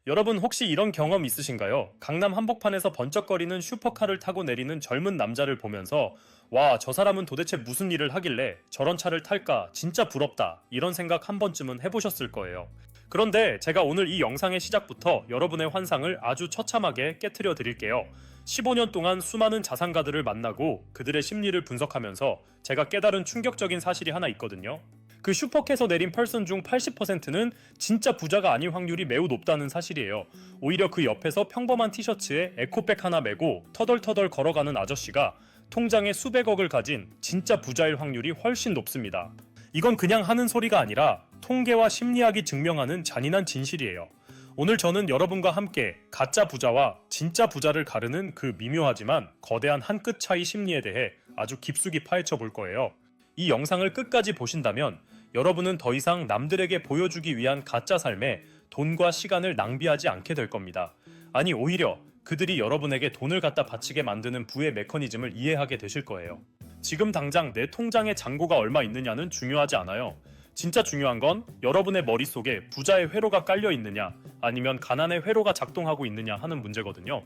여러분 혹시 이런 경험 있으신가요? 강남 한복판에서 번쩍거리는 슈퍼카를 타고 내리는 젊은 남자를 보면서 와, 저 사람은 도대체 무슨 일을 하길래 저런 차를 탈까? 진짜 부럽다. 이런 생각 한 번쯤은 해보셨을 거예요. 그런데 제가 오늘 이 영상의 시작부터 여러분의 환상을 아주 처참하게 깨트려 드릴게요. 15년 동안 수많은 자산가들을 만나고 그들의 심리를 분석하면서 제가 깨달은 충격적인 사실이 하나 있거든요. 그 슈퍼캐에서 내린 펄슨 중 80%는 진짜 부자가 아닐 확률이 매우 높다는 사실이에요. 오히려 그 옆에서 평범한 티셔츠에 에코백 하나 메고 터덜터덜 걸어가는 아저씨가 통장에 수백억을 가진 진짜 부자일 확률이 훨씬 높습니다. 이건 그냥 하는 소리가 아니라 통계와 심리학이 증명하는 잔인한 진실이에요. 오늘 저는 여러분과 함께 가짜 부자와 진짜 부자를 가르는 그 미묘하지만 거대한 한 끗 차이 심리에 대해 아주 깊숙이 파헤쳐 볼 거예요. 이 영상을 끝까지 보신다면 여러분은 더 이상 남들에게 보여주기 위한 가짜 삶에 돈과 시간을 낭비하지 않게 될 겁니다. 아니, 오히려 그들이 여러분에게 돈을 갖다 바치게 만드는 부의 메커니즘을 이해하게 되실 거예요. 지금 당장 내 통장에 잔고가 얼마 있느냐는 중요하지 않아요. 진짜 중요한 건 여러분의 머릿속에 부자의 회로가 깔려 있느냐, 아니면 가난의 회로가 작동하고 있느냐 하는 문제거든요.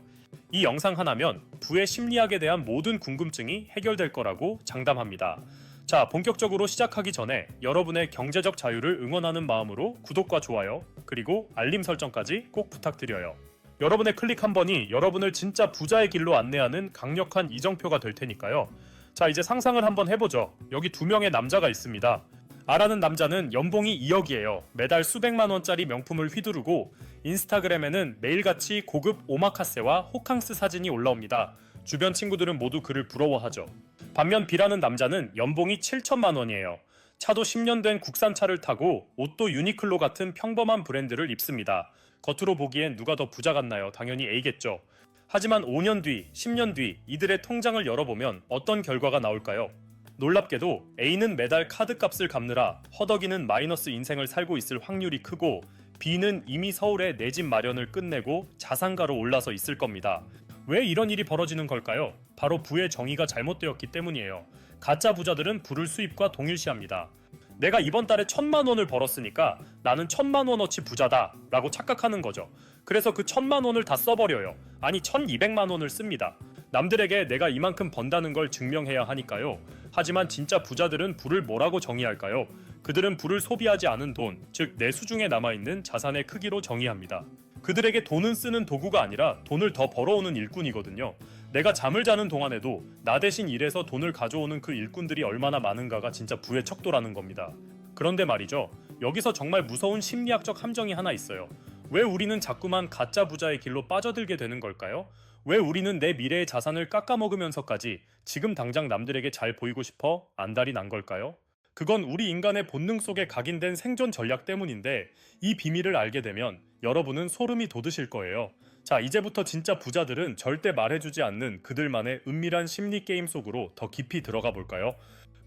이 영상 하나면 부의 심리학에 대한 모든 궁금증이 해결될 거라고 장담합니다. 자, 본격적으로 시작하기 전에 여러분의 경제적 자유를 응원하는 마음으로 구독과 좋아요, 그리고 알림 설정까지 꼭 부탁드려요. 여러분의 클릭 한 번이 여러분을 진짜 부자의 길로 안내하는 강력한 이정표가 될 테니까요. 자, 이제 상상을 한번 해보죠. 여기 두 명의 남자가 있습니다. R라는 남자는 연봉이 2억이에요. 매달 수백만 원짜리 명품을 휘두르고 인스타그램에는 매일같이 고급 오마카세와 호캉스 사진이 올라옵니다. 주변 친구들은 모두 그를 부러워하죠. 반면 B라는 남자는 연봉이 7천만 원이에요. 차도 10년 된 국산차를 타고 옷도 유니클로 같은 평범한 브랜드를 입습니다. 겉으로 보기엔 누가 더 부자 같나요? 당연히 A겠죠. 하지만 5년 뒤, 10년 뒤 이들의 통장을 열어보면 어떤 결과가 나올까요? 놀랍게도 A는 매달 카드값을 갚느라 허덕이는 마이너스 인생을 살고 있을 확률이 크고 B는 이미 서울에 내 집 마련을 끝내고 자산가로 올라서 있을 겁니다. 왜 이런 일이 벌어지는 걸까요? 바로 부의 정의가 잘못되었기 때문이에요. 가짜 부자들은 부를 수입과 동일시합니다. 내가 이번 달에 1,000만 원을 벌었으니까 나는 1,000만 원어치 부자다 라고 착각하는 거죠. 그래서 그 1,000만 원을 다 써버려요. 아니 1,200만 원을 씁니다. 남들에게 내가 이만큼 번다는 걸 증명해야 하니까요. 하지만 진짜 부자들은 부를 뭐라고 정의할까요? 그들은 부를 소비하지 않은 돈, 즉 내수중에 남아있는 자산의 크기로 정의합니다. 그들에게 돈은 쓰는 도구가 아니라 돈을 더 벌어오는 일꾼이거든요. 내가 잠을 자는 동안에도 나 대신 일해서 돈을 가져오는 그 일꾼들이 얼마나 많은가가 진짜 부의 척도라는 겁니다. 그런데 말이죠. 여기서 정말 무서운 심리학적 함정이 하나 있어요. 왜 우리는 자꾸만 가짜 부자의 길로 빠져들게 되는 걸까요? 왜 우리는 내 미래의 자산을 깎아먹으면서까지 지금 당장 남들에게 잘 보이고 싶어 안달이 난 걸까요? 그건 우리 인간의 본능 속에 각인된 생존 전략 때문인데 이 비밀을 알게 되면 여러분은 소름이 돋으실 거예요. 자, 이제부터 진짜 부자들은 절대 말해주지 않는 그들만의 은밀한 심리 게임 속으로 더 깊이 들어가 볼까요?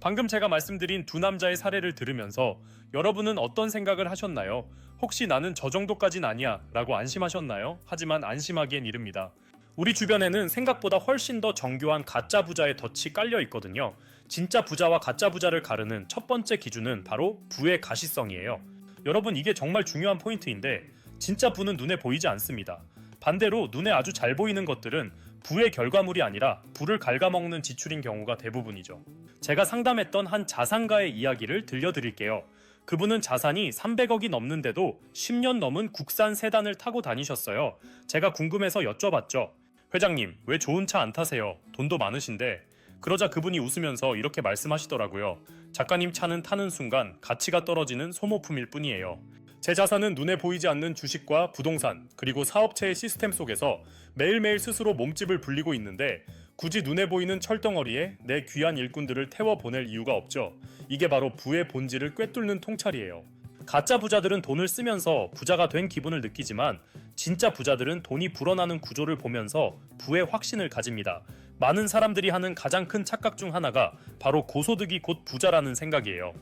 방금 제가 말씀드린 두 남자의 사례를 들으면서 여러분은 어떤 생각을 하셨나요? 혹시 나는 저 정도까진 아니야 라고 안심하셨나요? 하지만 안심하기엔 이릅니다. 우리 주변에는 생각보다 훨씬 더 정교한 가짜 부자의 덫이 깔려 있거든요. 진짜 부자와 가짜 부자를 가르는 첫 번째 기준은 바로 부의 가시성이에요. 여러분, 이게 정말 중요한 포인트인데 진짜 부는 눈에 보이지 않습니다. 반대로 눈에 아주 잘 보이는 것들은 부의 결과물이 아니라 부를 갉아먹는 지출인 경우가 대부분이죠. 제가 상담했던 한 자산가의 이야기를 들려드릴게요. 그분은 자산이 300억이 넘는데도 10년 넘은 국산 세단을 타고 다니셨어요. 제가 궁금해서 여쭤봤죠. 회장님, 왜 좋은 차 안 타세요? 돈도 많으신데. 그러자 그분이 웃으면서 이렇게 말씀하시더라고요. 작가님 차는 타는 순간 가치가 떨어지는 소모품일 뿐이에요. 제 자산은 눈에 보이지 않는 주식과 부동산, 그리고 사업체의 시스템 속에서 매일매일 스스로 몸집을 불리고 있는데 굳이 눈에 보이는 철덩어리에 내 귀한 일꾼들을 태워보낼 이유가 없죠. 이게 바로 부의 본질을 꿰뚫는 통찰이에요. 가짜 부자들은 돈을 쓰면서 부자가 된 기분을 느끼지만 진짜 부자들은 돈이 불어나는 구조를 보면서 부의 확신을 가집니다. 많은 사람들이 하는 가장 큰 착각 중 하나가 바로 고소득이 곧 부자라는 생각이에요.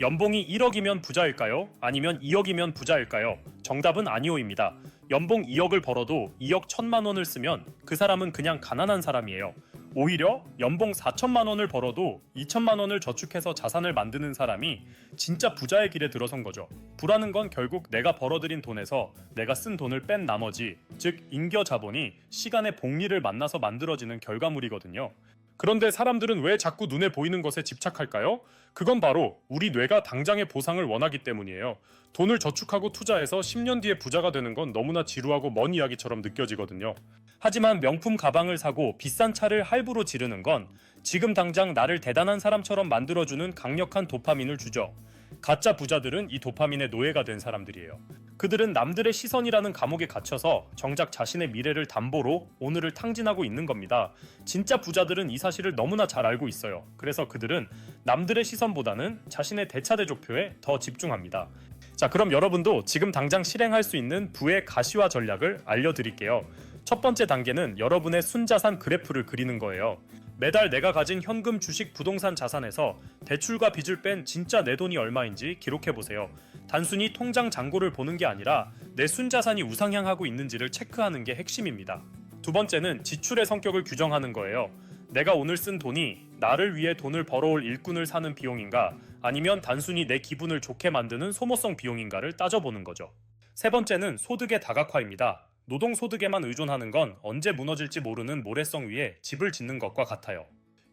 연봉이 1억이면 부자일까요? 아니면 2억이면 부자일까요? 정답은 아니오입니다. 연봉 2억을 벌어도 2억 1,000만 원을 쓰면 그 사람은 그냥 가난한 사람이에요. 오히려 연봉 4천만 원을 벌어도 2천만 원을 저축해서 자산을 만드는 사람이 진짜 부자의 길에 들어선 거죠. 부라는 건 결국 내가 벌어들인 돈에서 내가 쓴 돈을 뺀 나머지, 즉 잉여 자본이 시간의 복리를 만나서 만들어지는 결과물이거든요. 그런데 사람들은 왜 자꾸 눈에 보이는 것에 집착할까요? 그건 바로 우리 뇌가 당장의 보상을 원하기 때문이에요. 돈을 저축하고 투자해서 10년 뒤에 부자가 되는 건 너무나 지루하고 먼 이야기처럼 느껴지거든요. 하지만 명품 가방을 사고 비싼 차를 할부로 지르는 건 지금 당장 나를 대단한 사람처럼 만들어주는 강력한 도파민을 주죠. 가짜 부자들은 이 도파민의 노예가 된 사람들이에요. 그들은 남들의 시선이라는 감옥에 갇혀서 정작 자신의 미래를 담보로 오늘을 탕진하고 있는 겁니다. 진짜 부자들은 이 사실을 너무나 잘 알고 있어요. 그래서 그들은 남들의 시선보다는 자신의 대차대조표에 더 집중합니다. 자, 그럼 여러분도 지금 당장 실행할 수 있는 부의 가시화 전략을 알려드릴게요. 첫 번째 단계는 여러분의 순자산 그래프를 그리는 거예요. 매달 내가 가진 현금, 주식, 부동산 자산에서 대출과 빚을 뺀 진짜 내 돈이 얼마인지 기록해보세요. 단순히 통장 잔고를 보는 게 아니라 내 순자산이 우상향하고 있는지를 체크하는 게 핵심입니다. 두 번째는 지출의 성격을 규정하는 거예요. 내가 오늘 쓴 돈이 나를 위해 돈을 벌어올 일꾼을 사는 비용인가, 아니면 단순히 내 기분을 좋게 만드는 소모성 비용인가를 따져보는 거죠. 세 번째는 소득의 다각화입니다. 노동소득에만 의존하는 건 언제 무너질지 모르는 모래성 위에 집을 짓는 것과 같아요.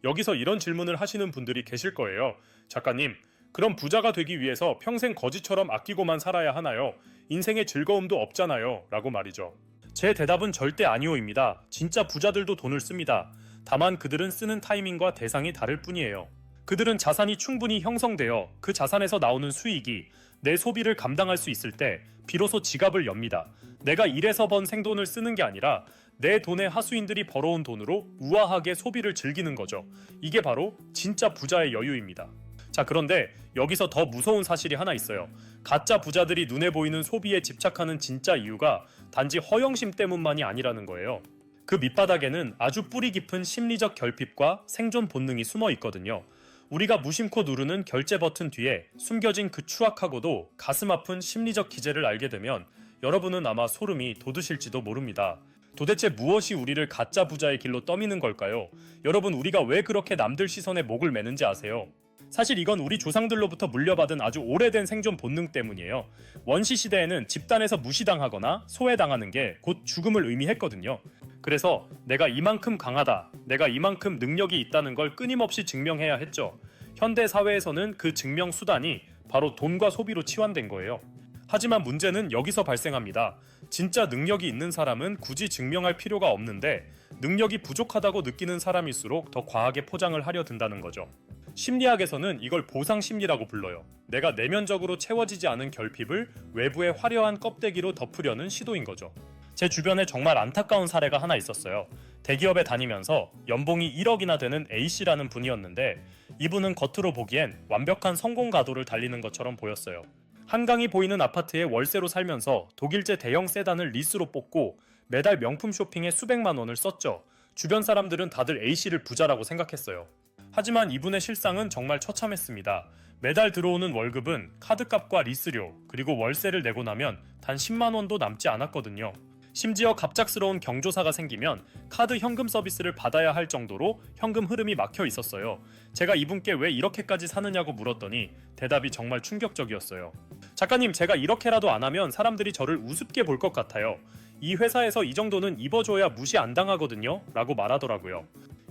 여기서 이런 질문을 하시는 분들이 계실 거예요. 작가님, 그럼 부자가 되기 위해서 평생 거지처럼 아끼고만 살아야 하나요? 인생에 즐거움도 없잖아요. 라고 말이죠. 제 대답은 절대 아니오입니다. 진짜 부자들도 돈을 씁니다. 다만 그들은 쓰는 타이밍과 대상이 다를 뿐이에요. 그들은 자산이 충분히 형성되어 그 자산에서 나오는 수익이 내 소비를 감당할 수 있을 때 비로소 지갑을 엽니다. 내가 일해서 번 생돈을 쓰는 게 아니라 내 돈에 하수인들이 벌어온 돈으로 우아하게 소비를 즐기는 거죠. 이게 바로 진짜 부자의 여유입니다. 자, 그런데 여기서 더 무서운 사실이 하나 있어요. 가짜 부자들이 눈에 보이는 소비에 집착하는 진짜 이유가 단지 허영심 때문만이 아니라는 거예요. 그 밑바닥에는 아주 뿌리 깊은 심리적 결핍과 생존 본능이 숨어 있거든요. 우리가 무심코 누르는 결제 버튼 뒤에 숨겨진 그 추악하고도 가슴 아픈 심리적 기제를 알게 되면 여러분은 아마 소름이 돋으실지도 모릅니다. 도대체 무엇이 우리를 가짜 부자의 길로 떠미는 걸까요? 여러분, 우리가 왜 그렇게 남들 시선에 목을 매는지 아세요? 사실 이건 우리 조상들로부터 물려받은 아주 오래된 생존 본능 때문이에요. 원시 시대에는 집단에서 무시당하거나 소외당하는 게 곧 죽음을 의미했거든요. 그래서 내가 이만큼 강하다, 내가 이만큼 능력이 있다는 걸 끊임없이 증명해야 했죠. 현대 사회에서는 그 증명 수단이 바로 돈과 소비로 치환된 거예요. 하지만 문제는 여기서 발생합니다. 진짜 능력이 있는 사람은 굳이 증명할 필요가 없는데 능력이 부족하다고 느끼는 사람일수록 더 과하게 포장을 하려 든다는 거죠. 심리학에서는 이걸 보상 심리라고 불러요. 내가 내면적으로 채워지지 않은 결핍을 외부의 화려한 껍데기로 덮으려는 시도인 거죠. 제 주변에 정말 안타까운 사례가 하나 있었어요. 대기업에 다니면서 연봉이 1억이나 되는 A씨라는 분이었는데 이분은 겉으로 보기엔 완벽한 성공 가도를 달리는 것처럼 보였어요. 한강이 보이는 아파트에 월세로 살면서 독일제 대형 세단을 리스로 뽑고 매달 명품 쇼핑에 수백만 원을 썼죠. 주변 사람들은 다들 A씨를 부자라고 생각했어요. 하지만 이분의 실상은 정말 처참했습니다. 매달 들어오는 월급은 카드값과 리스료, 그리고 월세를 내고 나면 단 10만 원도 남지 않았거든요. 심지어 갑작스러운 경조사가 생기면 카드 현금 서비스를 받아야 할 정도로 현금 흐름이 막혀 있었어요. 제가 이분께 왜 이렇게까지 사느냐고 물었더니 대답이 정말 충격적이었어요. 작가님, 제가 이렇게라도 안 하면 사람들이 저를 우습게 볼 것 같아요. 이 회사에서 이 정도는 입어줘야 무시 안 당하거든요. 라고 말하더라고요.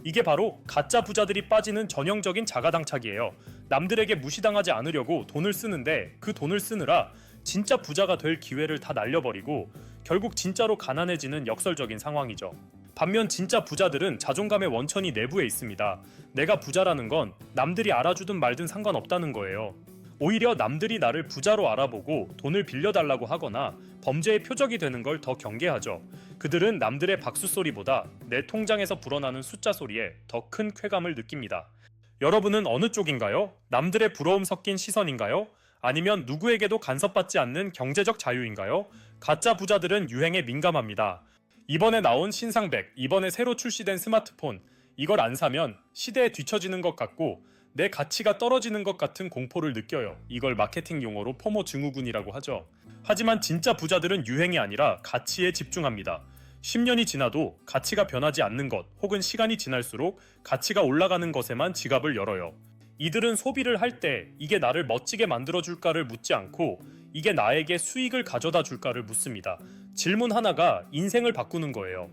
이게 바로 가짜 부자들이 빠지는 전형적인 자가당착이에요. 남들에게 무시당하지 않으려고 돈을 쓰는데 그 돈을 쓰느라 진짜 부자가 될 기회를 다 날려버리고 결국 진짜로 가난해지는 역설적인 상황이죠. 반면 진짜 부자들은 자존감의 원천이 내부에 있습니다. 내가 부자라는 건 남들이 알아주든 말든 상관없다는 거예요. 오히려 남들이 나를 부자로 알아보고 돈을 빌려달라고 하거나 범죄의 표적이 되는 걸 더 경계하죠. 그들은 남들의 박수 소리보다 내 통장에서 불어나는 숫자 소리에 더 큰 쾌감을 느낍니다. 여러분은 어느 쪽인가요? 남들의 부러움 섞인 시선인가요? 아니면 누구에게도 간섭받지 않는 경제적 자유인가요? 가짜 부자들은 유행에 민감합니다. 이번에 나온 신상백, 이번에 새로 출시된 스마트폰, 이걸 안 사면 시대에 뒤처지는 것 같고 내 가치가 떨어지는 것 같은 공포를 느껴요. 이걸 마케팅 용어로 포모 증후군이라고 하죠. 하지만 진짜 부자들은 유행이 아니라 가치에 집중합니다. 10년이 지나도 가치가 변하지 않는 것 혹은 시간이 지날수록 가치가 올라가는 것에만 지갑을 열어요. 이들은 소비를 할 때 이게 나를 멋지게 만들어줄까를 묻지 않고 이게 나에게 수익을 가져다 줄까를 묻습니다. 질문 하나가 인생을 바꾸는 거예요.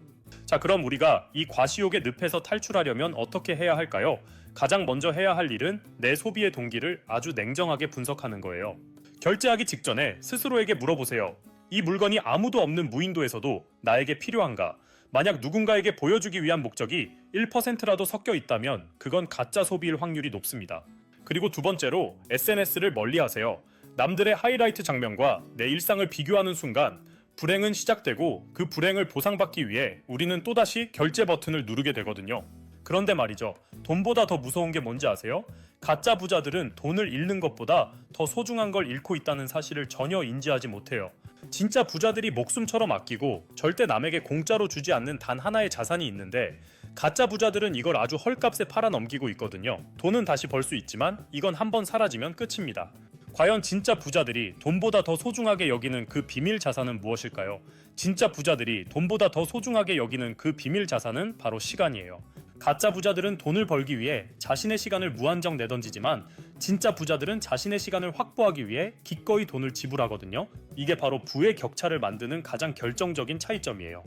자, 그럼 우리가 이 과시욕의 늪에서 탈출하려면 어떻게 해야 할까요? 가장 먼저 해야 할 일은 내 소비의 동기를 아주 냉정하게 분석하는 거예요. 결제하기 직전에 스스로에게 물어보세요. 이 물건이 아무도 없는 무인도에서도 나에게 필요한가? 만약 누군가에게 보여주기 위한 목적이 1%라도 섞여 있다면 그건 가짜 소비일 확률이 높습니다. 그리고 두 번째로 SNS를 멀리하세요. 남들의 하이라이트 장면과 내 일상을 비교하는 순간 불행은 시작되고 그 불행을 보상받기 위해 우리는 또다시 결제 버튼을 누르게 되거든요. 그런데 말이죠. 돈보다 더 무서운 게 뭔지 아세요? 가짜 부자들은 돈을 잃는 것보다 더 소중한 걸 잃고 있다는 사실을 전혀 인지하지 못해요. 진짜 부자들이 목숨처럼 아끼고 절대 남에게 공짜로 주지 않는 단 하나의 자산이 있는데 가짜 부자들은 이걸 아주 헐값에 팔아넘기고 있거든요. 돈은 다시 벌 수 있지만 이건 한번 사라지면 끝입니다. 과연 진짜 부자들이 돈보다 더 소중하게 여기는 그 비밀 자산은 무엇일까요? 진짜 부자들이 돈보다 더 소중하게 여기는 그 비밀 자산은 바로 시간이에요. 가짜 부자들은 돈을 벌기 위해 자신의 시간을 무한정 내던지지만 진짜 부자들은 자신의 시간을 확보하기 위해 기꺼이 돈을 지불하거든요. 이게 바로 부의 격차를 만드는 가장 결정적인 차이점이에요.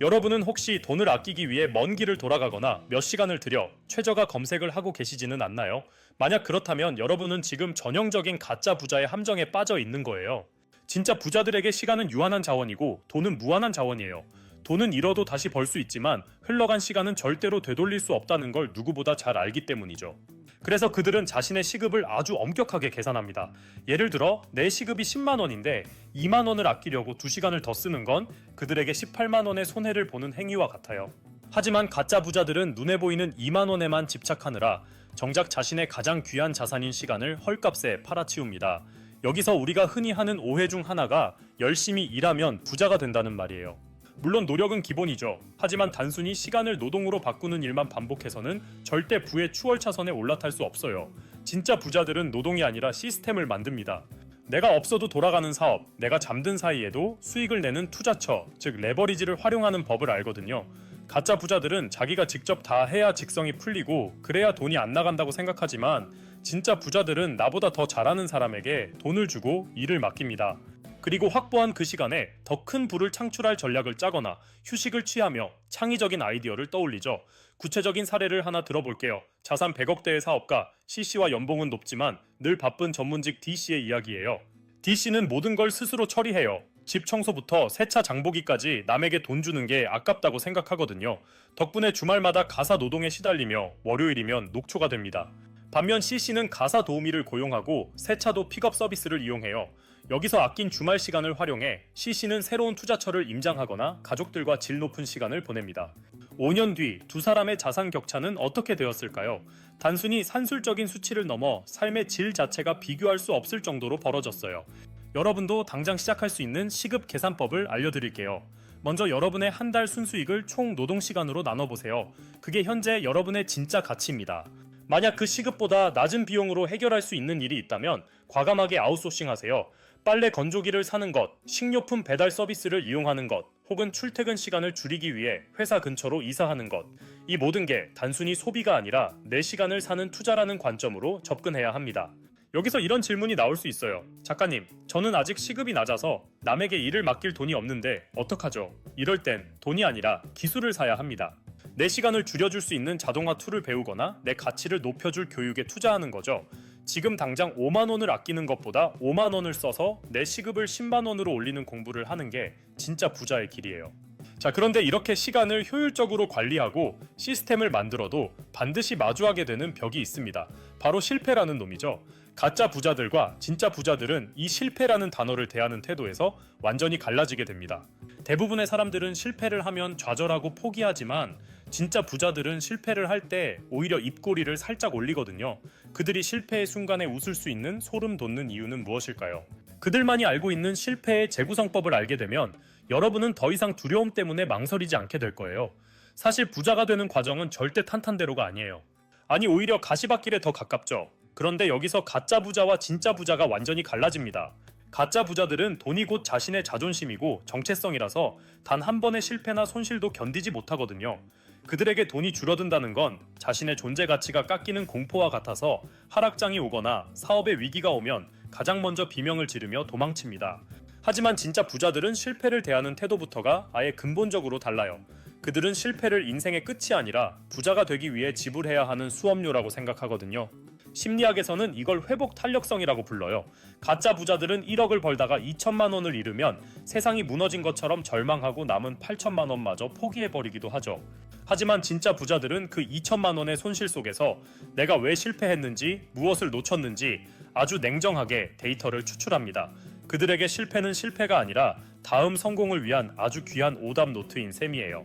여러분은 혹시 돈을 아끼기 위해 먼 길을 돌아가거나 몇 시간을 들여 최저가 검색을 하고 계시지는 않나요? 만약 그렇다면 여러분은 지금 전형적인 가짜 부자의 함정에 빠져 있는 거예요. 진짜 부자들에게 시간은 유한한 자원이고 돈은 무한한 자원이에요. 돈은 잃어도 다시 벌 수 있지만 흘러간 시간은 절대로 되돌릴 수 없다는 걸 누구보다 잘 알기 때문이죠. 그래서 그들은 자신의 시급을 아주 엄격하게 계산합니다. 예를 들어 내 시급이 10만 원인데 2만 원을 아끼려고 2시간을 더 쓰는 건 그들에게 18만 원의 손해를 보는 행위와 같아요. 하지만 가짜 부자들은 눈에 보이는 2만 원에만 집착하느라 정작 자신의 가장 귀한 자산인 시간을 헐값에 팔아치웁니다. 여기서 우리가 흔히 하는 오해 중 하나가 열심히 일하면 부자가 된다는 말이에요. 물론 노력은 기본이죠. 하지만 단순히 시간을 노동으로 바꾸는 일만 반복해서는 절대 부의 추월차선에 올라탈 수 없어요. 진짜 부자들은 노동이 아니라 시스템을 만듭니다. 내가 없어도 돌아가는 사업, 내가 잠든 사이에도 수익을 내는 투자처, 즉 레버리지를 활용하는 법을 알거든요. 가짜 부자들은 자기가 직접 다 해야 직성이 풀리고 그래야 돈이 안 나간다고 생각하지만 진짜 부자들은 나보다 더 잘하는 사람에게 돈을 주고 일을 맡깁니다. 그리고 확보한 그 시간에 더 큰 부를 창출할 전략을 짜거나 휴식을 취하며 창의적인 아이디어를 떠올리죠. 구체적인 사례를 하나 들어볼게요. 자산 100억대의 사업가 C씨와 연봉은 높지만 늘 바쁜 전문직 D씨의 이야기예요. D씨는 모든 걸 스스로 처리해요. 집 청소부터 세차 장보기까지 남에게 돈 주는 게 아깝다고 생각하거든요. 덕분에 주말마다 가사 노동에 시달리며 월요일이면 녹초가 됩니다. 반면 C씨는 가사 도우미를 고용하고 세차도 픽업 서비스를 이용해요. 여기서 아낀 주말 시간을 활용해 C씨는 새로운 투자처를 임장하거나 가족들과 질 높은 시간을 보냅니다. 5년 뒤 두 사람의 자산 격차는 어떻게 되었을까요? 단순히 산술적인 수치를 넘어 삶의 질 자체가 비교할 수 없을 정도로 벌어졌어요. 여러분도 당장 시작할 수 있는 시급 계산법을 알려드릴게요. 먼저 여러분의 한 달 순수익을 총 노동시간으로 나눠보세요. 그게 현재 여러분의 진짜 가치입니다. 만약 그 시급보다 낮은 비용으로 해결할 수 있는 일이 있다면 과감하게 아웃소싱하세요. 빨래 건조기를 사는 것, 식료품 배달 서비스를 이용하는 것, 혹은 출퇴근 시간을 줄이기 위해 회사 근처로 이사하는 것. 이 모든 게 단순히 소비가 아니라 내 시간을 사는 투자라는 관점으로 접근해야 합니다. 여기서 이런 질문이 나올 수 있어요. 작가님, 저는 아직 시급이 낮아서 남에게 일을 맡길 돈이 없는데 어떡하죠? 이럴 땐 돈이 아니라 기술을 사야 합니다. 내 시간을 줄여줄 수 있는 자동화 툴을 배우거나 내 가치를 높여줄 교육에 투자하는 거죠. 지금 당장 5만 원을 아끼는 것보다 5만 원을 써서 내 시급을 10만 원으로 올리는 공부를 하는 게 진짜 부자의 길이에요. 자, 그런데 이렇게 시간을 효율적으로 관리하고 시스템을 만들어도 반드시 마주하게 되는 벽이 있습니다. 바로 실패라는 놈이죠. 가짜 부자들과 진짜 부자들은 이 실패라는 단어를 대하는 태도에서 완전히 갈라지게 됩니다. 대부분의 사람들은 실패를 하면 좌절하고 포기하지만 진짜 부자들은 실패를 할 때 오히려 입꼬리를 살짝 올리거든요. 그들이 실패의 순간에 웃을 수 있는 소름 돋는 이유는 무엇일까요? 그들만이 알고 있는 실패의 재구성법을 알게 되면 여러분은 더 이상 두려움 때문에 망설이지 않게 될 거예요. 사실 부자가 되는 과정은 절대 탄탄대로가 아니에요. 아니, 오히려 가시밭길에 더 가깝죠. 그런데 여기서 가짜 부자와 진짜 부자가 완전히 갈라집니다. 가짜 부자들은 돈이 곧 자신의 자존심이고 정체성이라서 단 한 번의 실패나 손실도 견디지 못하거든요. 그들에게 돈이 줄어든다는 건 자신의 존재 가치가 깎이는 공포와 같아서 하락장이 오거나 사업의 위기가 오면 가장 먼저 비명을 지르며 도망칩니다. 하지만 진짜 부자들은 실패를 대하는 태도부터가 아예 근본적으로 달라요. 그들은 실패를 인생의 끝이 아니라 부자가 되기 위해 지불해야 하는 수업료라고 생각하거든요. 심리학에서는 이걸 회복 탄력성이라고 불러요. 가짜 부자들은 1억을 벌다가 2천만 원을 잃으면 세상이 무너진 것처럼 절망하고 남은 8천만 원마저 포기해버리기도 하죠. 하지만 진짜 부자들은 그 2천만 원의 손실 속에서 내가 왜 실패했는지, 무엇을 놓쳤는지 아주 냉정하게 데이터를 추출합니다. 그들에게 실패는 실패가 아니라 다음 성공을 위한 아주 귀한 오답 노트인 셈이에요.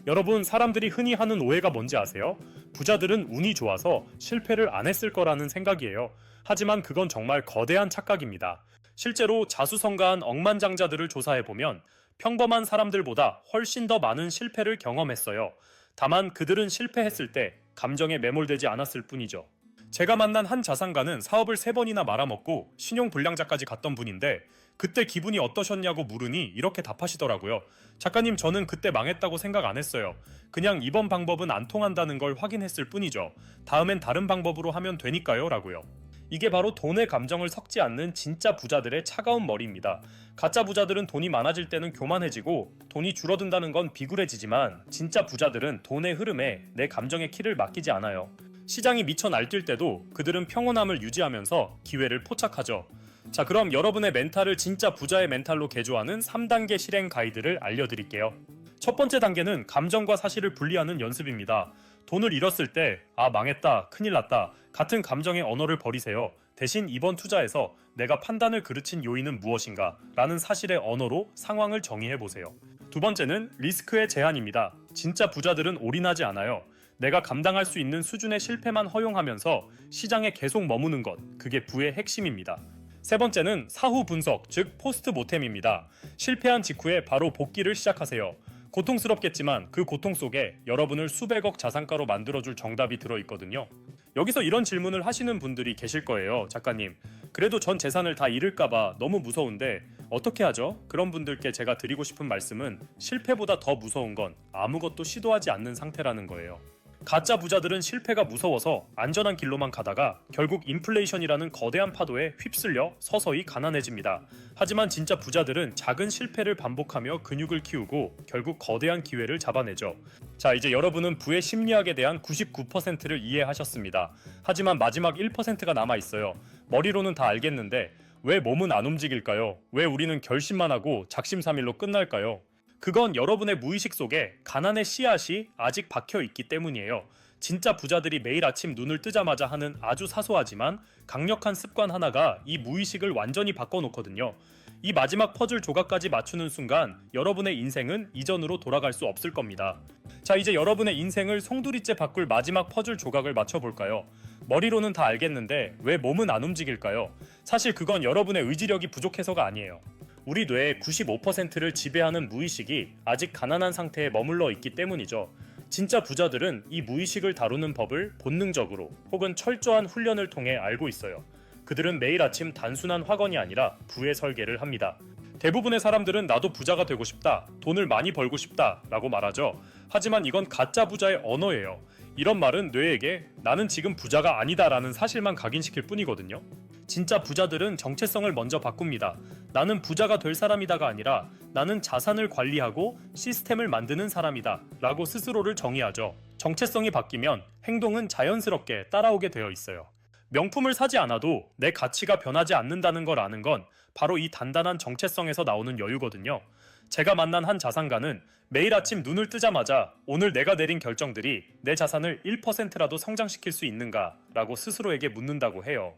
여러분, 사람들이 흔히 하는 오해가 뭔지 아세요? 부자들은 운이 좋아서 실패를 안 했을 거라는 생각이에요. 하지만 그건 정말 거대한 착각입니다. 실제로 자수성가한 억만장자들을 조사해보면 평범한 사람들보다 훨씬 더 많은 실패를 경험했어요. 다만 그들은 실패했을 때 감정에 매몰되지 않았을 뿐이죠. 제가 만난 한 자산가는 사업을 3번이나 말아먹고 신용불량자까지 갔던 분인데 그때 기분이 어떠셨냐고 물으니 이렇게 답하시더라고요. 작가님, 저는 그때 망했다고 생각 안 했어요. 그냥 이번 방법은 안 통한다는 걸 확인했을 뿐이죠. 다음엔 다른 방법으로 하면 되니까요 라고요. 이게 바로 돈의 감정을 섞지 않는 진짜 부자들의 차가운 머리입니다. 가짜 부자들은 돈이 많아질 때는 교만해지고 돈이 줄어든다는 건 비굴해지지만 진짜 부자들은 돈의 흐름에 내 감정의 키를 맡기지 않아요. 시장이 미쳐 날뛸 때도 그들은 평온함을 유지하면서 기회를 포착하죠. 자, 그럼 여러분의 멘탈을 진짜 부자의 멘탈로 개조하는 3단계 실행 가이드를 알려드릴게요. 첫 번째 단계는 감정과 사실을 분리하는 연습입니다. 돈을 잃었을 때 망했다, 큰일 났다 같은 감정의 언어를 버리세요. 대신 이번 투자에서 내가 판단을 그르친 요인은 무엇인가 라는 사실의 언어로 상황을 정의해보세요. 두 번째는 리스크의 제한입니다. 진짜 부자들은 올인하지 않아요. 내가 감당할 수 있는 수준의 실패만 허용하면서 시장에 계속 머무는 것, 그게 부의 핵심입니다. 세 번째는 사후 분석, 즉 포스트 모템입니다. 실패한 직후에 바로 복귀를 시작하세요. 고통스럽겠지만 그 고통 속에 여러분을 수백억 자산가로 만들어줄 정답이 들어있거든요. 여기서 이런 질문을 하시는 분들이 계실 거예요. 작가님, 그래도 전 재산을 다 잃을까봐 너무 무서운데 어떻게 하죠? 그런 분들께 제가 드리고 싶은 말씀은 실패보다 더 무서운 건 아무것도 시도하지 않는 상태라는 거예요. 가짜 부자들은 실패가 무서워서 안전한 길로만 가다가 결국 인플레이션이라는 거대한 파도에 휩쓸려 서서히 가난해집니다. 하지만 진짜 부자들은 작은 실패를 반복하며 근육을 키우고 결국 거대한 기회를 잡아내죠. 자, 이제 여러분은 부의 심리학에 대한 99%를 이해하셨습니다. 하지만 마지막 1%가 남아있어요. 머리로는 다 알겠는데 왜 몸은 안 움직일까요? 왜 우리는 결심만 하고 작심삼일로 끝날까요? 그건 여러분의 무의식 속에 가난의 씨앗이 아직 박혀 있기 때문이에요. 진짜 부자들이 매일 아침 눈을 뜨자마자 하는 아주 사소하지만 강력한 습관 하나가 이 무의식을 완전히 바꿔놓거든요. 이 마지막 퍼즐 조각까지 맞추는 순간 여러분의 인생은 이전으로 돌아갈 수 없을 겁니다. 자, 이제 여러분의 인생을 송두리째 바꿀 마지막 퍼즐 조각을 맞춰볼까요? 머리로는 다 알겠는데 왜 몸은 안 움직일까요? 사실 그건 여러분의 의지력이 부족해서가 아니에요. 우리 뇌의 95%를 지배하는 무의식이 아직 가난한 상태에 머물러 있기 때문이죠. 진짜 부자들은 이 무의식을 다루는 법을 본능적으로 혹은 철저한 훈련을 통해 알고 있어요. 그들은 매일 아침 단순한 확언이 아니라 부의 설계를 합니다. 대부분의 사람들은 나도 부자가 되고 싶다, 돈을 많이 벌고 싶다 라고 말하죠. 하지만 이건 가짜 부자의 언어예요. 이런 말은 뇌에게 나는 지금 부자가 아니다 라는 사실만 각인시킬 뿐이거든요. 진짜 부자들은 정체성을 먼저 바꿉니다. 나는 부자가 될 사람이다가 아니라 나는 자산을 관리하고 시스템을 만드는 사람이다 라고 스스로를 정의하죠. 정체성이 바뀌면 행동은 자연스럽게 따라오게 되어 있어요. 명품을 사지 않아도 내 가치가 변하지 않는다는 걸 아는 건 바로 이 단단한 정체성에서 나오는 여유거든요. 제가 만난 한 자산가는 매일 아침 눈을 뜨자마자 오늘 내가 내린 결정들이 내 자산을 1%라도 성장시킬 수 있는가 라고 스스로에게 묻는다고 해요.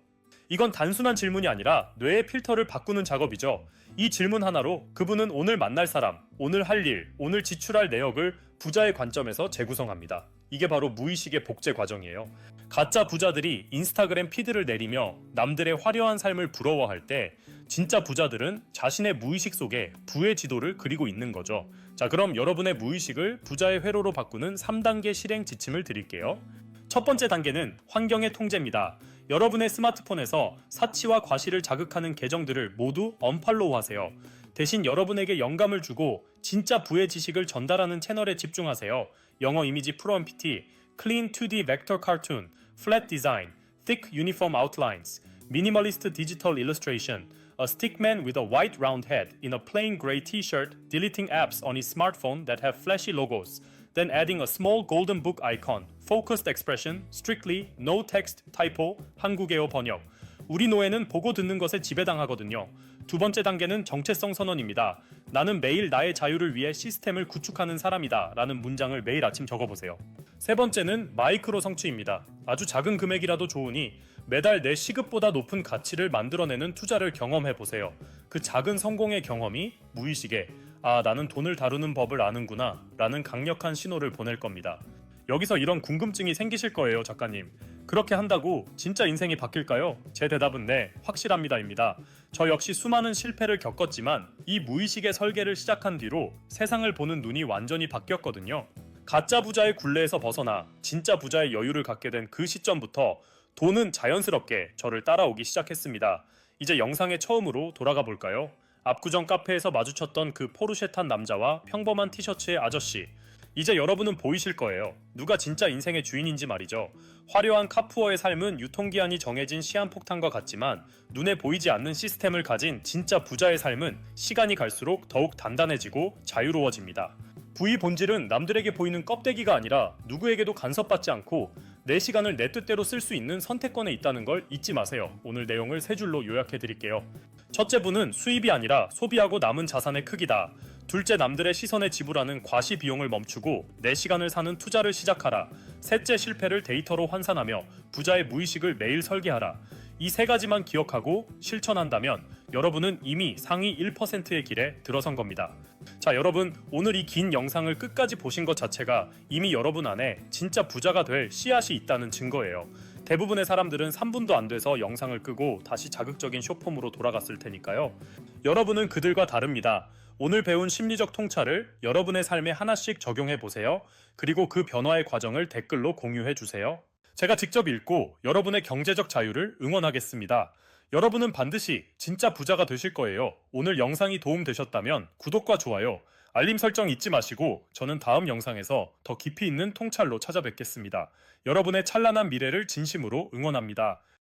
이건 단순한 질문이 아니라 뇌의 필터를 바꾸는 작업이죠. 이 질문 하나로 그분은 오늘 만날 사람, 오늘 할 일, 오늘 지출할 내역을 부자의 관점에서 재구성합니다. 이게 바로 무의식의 복제 과정이에요. 가짜 부자들이 인스타그램 피드를 내리며 남들의 화려한 삶을 부러워할 때 진짜 부자들은 자신의 무의식 속에 부의 지도를 그리고 있는 거죠. 자, 그럼 여러분의 무의식을 부자의 회로로 바꾸는 3단계 실행 지침을 드릴게요. 첫 번째 단계는 환경의 통제입니다. 여러분의 스마트폰에서 사치와 과시를 자극하는 계정들을 모두 언팔로우 하세요. 대신 여러분에게 영감을 주고 진짜 부의 지식을 전달하는 채널에 집중하세요. 영어 이미지 프로 MPT, Clean 2D Vector Cartoon, Flat Design, Thick Uniform Outlines, Minimalist Digital Illustration, A stickman with a white round head in a plain gray t-shirt deleting apps on his smartphone that have flashy logos, then adding a small golden book icon, focused expression, strictly, no text, typo, 한국어로 번역. 우리 노예는 보고 듣는 것에 지배당하거든요. 두 번째 단계는 정체성 선언입니다. 나는 매일 나의 자유를 위해 시스템을 구축하는 사람이다 라는 문장을 매일 아침 적어보세요. 세 번째는 마이크로 성취입니다. 아주 작은 금액이라도 좋으니 매달 내 시급보다 높은 가치를 만들어내는 투자를 경험해보세요. 그 작은 성공의 경험이 무의식에 나는 돈을 다루는 법을 아는구나 라는 강력한 신호를 보낼 겁니다. 여기서 이런 궁금증이 생기실 거예요, 작가님. 그렇게 한다고 진짜 인생이 바뀔까요? 제 대답은 네, 확실합니다입니다. 저 역시 수많은 실패를 겪었지만 이 무의식의 설계를 시작한 뒤로 세상을 보는 눈이 완전히 바뀌었거든요. 가짜 부자의 굴레에서 벗어나 진짜 부자의 여유를 갖게 된 그 시점부터 돈은 자연스럽게 저를 따라오기 시작했습니다. 이제 영상의 처음으로 돌아가 볼까요? 압구정 카페에서 마주쳤던 그 포르쉐 탄 남자와 평범한 티셔츠의 아저씨. 이제 여러분은 보이실 거예요. 누가 진짜 인생의 주인인지 말이죠. 화려한 카푸어의 삶은 유통기한이 정해진 시한폭탄과 같지만 눈에 보이지 않는 시스템을 가진 진짜 부자의 삶은 시간이 갈수록 더욱 단단해지고 자유로워집니다. 부의 본질은 남들에게 보이는 껍데기가 아니라 누구에게도 간섭받지 않고 내 시간을 내 뜻대로 쓸 수 있는 선택권에 있다는 걸 잊지 마세요. 오늘 내용을 세 줄로 요약해 드릴게요. 첫째 부는 수입이 아니라 소비하고 남은 자산의 크기다. 둘째, 남들의 시선에 지불하는 과시 비용을 멈추고 내 시간을 사는 투자를 시작하라. 셋째, 실패를 데이터로 환산하며 부자의 무의식을 매일 설계하라. 이 세 가지만 기억하고 실천한다면 여러분은 이미 상위 1%의 길에 들어선 겁니다. 자, 여러분, 오늘 이 긴 영상을 끝까지 보신 것 자체가 이미 여러분 안에 진짜 부자가 될 씨앗이 있다는 증거예요. 대부분의 사람들은 3분도 안 돼서 영상을 끄고 다시 자극적인 숏폼으로 돌아갔을 테니까요. 여러분은 그들과 다릅니다. 오늘 배운 심리적 통찰을 여러분의 삶에 하나씩 적용해 보세요. 그리고 그 변화의 과정을 댓글로 공유해 주세요. 제가 직접 읽고 여러분의 경제적 자유를 응원하겠습니다. 여러분은 반드시 진짜 부자가 되실 거예요. 오늘 영상이 도움되셨다면 구독과 좋아요, 알림 설정 잊지 마시고 저는 다음 영상에서 더 깊이 있는 통찰로 찾아뵙겠습니다. 여러분의 찬란한 미래를 진심으로 응원합니다.